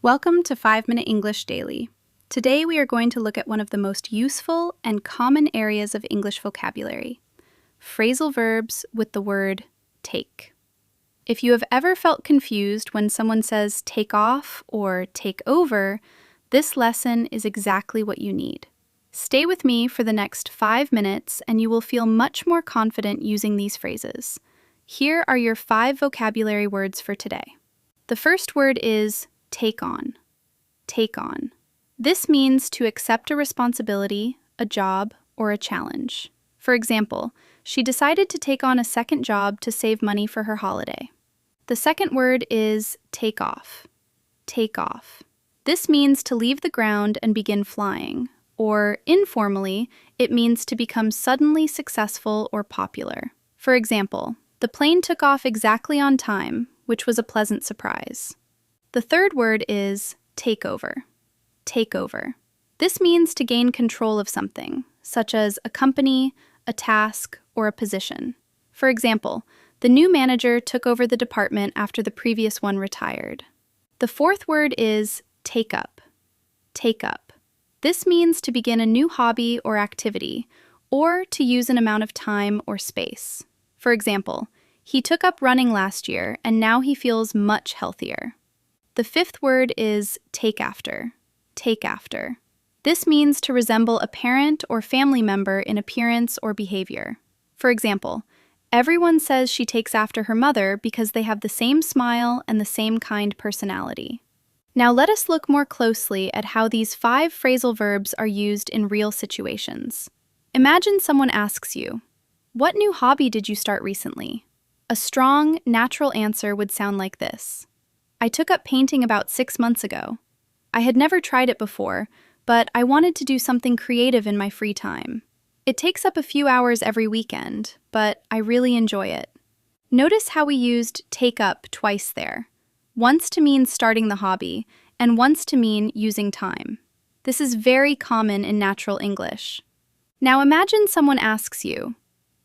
Welcome to 5-Minute English Daily. Today we are going to look at one of the most useful and common areas of English vocabulary, phrasal verbs with the word take. If you have ever felt confused when someone says take off or take over, this lesson is exactly what you need. Stay with me for the next 5 minutes and you will feel much more confident using these phrases. Here are your 5 vocabulary words for today. The first word is take on. Take on. This means to accept a responsibility, a job, or a challenge. For example, she decided to take on a second job to save money for her holiday. The second word is take off. Take off. This means to leave the ground and begin flying, or informally, it means to become suddenly successful or popular. For example, the plane took off exactly on time, which was a pleasant surprise. The third word is take over. Take over. This means to gain control of something, such as a company, a task, or a position. For example, the new manager took over the department after the previous one retired. The fourth word is take up. Take up. This means to begin a new hobby or activity, or to use an amount of time or space. For example, he took up running last year and now he feels much healthier. The fifth word is take after. Take after. This means to resemble a parent or family member in appearance or behavior. For example, everyone says she takes after her mother because they have the same smile and the same kind personality. Now let us look more closely at how these 5 phrasal verbs are used in real situations. Imagine someone asks you, "What new hobby did you start recently?" A strong, natural answer would sound like this. I took up painting about 6 months ago. I had never tried it before, but I wanted to do something creative in my free time. It takes up a few hours every weekend, but I really enjoy it. Notice how we used take up twice there. Once to mean starting the hobby, and once to mean using time. This is very common in natural English. Now imagine someone asks you,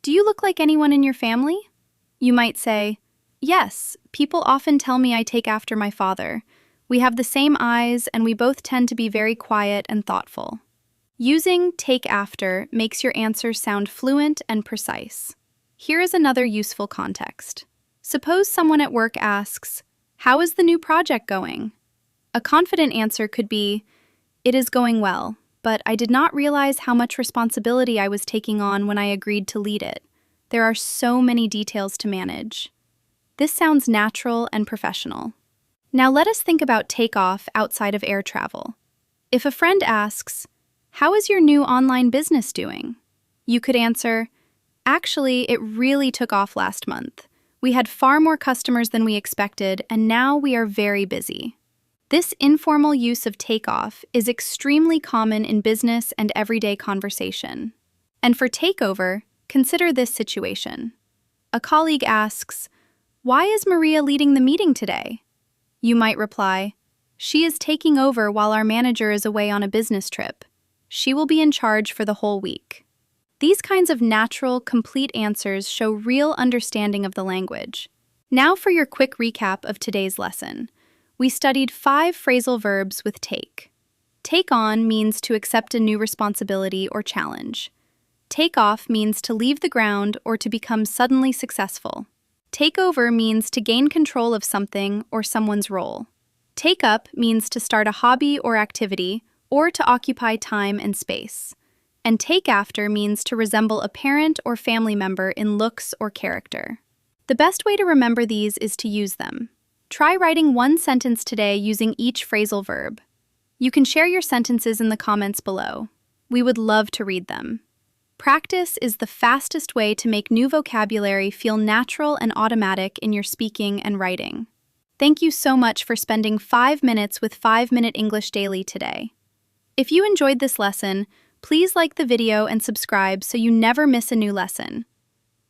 "Do you look like anyone in your family?" You might say, "Yes, people often tell me I take after my father. We have the same eyes and we both tend to be very quiet and thoughtful." Using take after makes your answer sound fluent and precise. Here is another useful context. Suppose someone at work asks, "How is the new project going?" A confident answer could be, "It is going well, but I did not realize how much responsibility I was taking on when I agreed to lead it. There are so many details to manage." This sounds natural and professional. Now let us think about takeoff outside of air travel. If a friend asks, "How is your new online business doing?" You could answer, "Actually, it really took off last month. We had far more customers than we expected, and now we are very busy." This informal use of takeoff is extremely common in business and everyday conversation. And for takeover, consider this situation. A colleague asks, "Why is Maria leading the meeting today?" You might reply, "She is taking over while our manager is away on a business trip. She will be in charge for the whole week." These kinds of natural, complete answers show real understanding of the language. Now for your quick recap of today's lesson. We studied 5 phrasal verbs with take. Take on means to accept a new responsibility or challenge. Take off means to leave the ground or to become suddenly successful. Take over means to gain control of something or someone's role. Take up means to start a hobby or activity or to occupy time and space. And take after means to resemble a parent or family member in looks or character. The best way to remember these is to use them. Try writing one sentence today using each phrasal verb. You can share your sentences in the comments below. We would love to read them. Practice is the fastest way to make new vocabulary feel natural and automatic in your speaking and writing. Thank you so much for spending 5 minutes with 5-Minute English Daily today. If you enjoyed this lesson, please like the video and subscribe so you never miss a new lesson.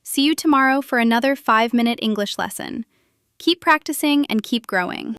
See you tomorrow for another 5-Minute English lesson. Keep practicing and keep growing.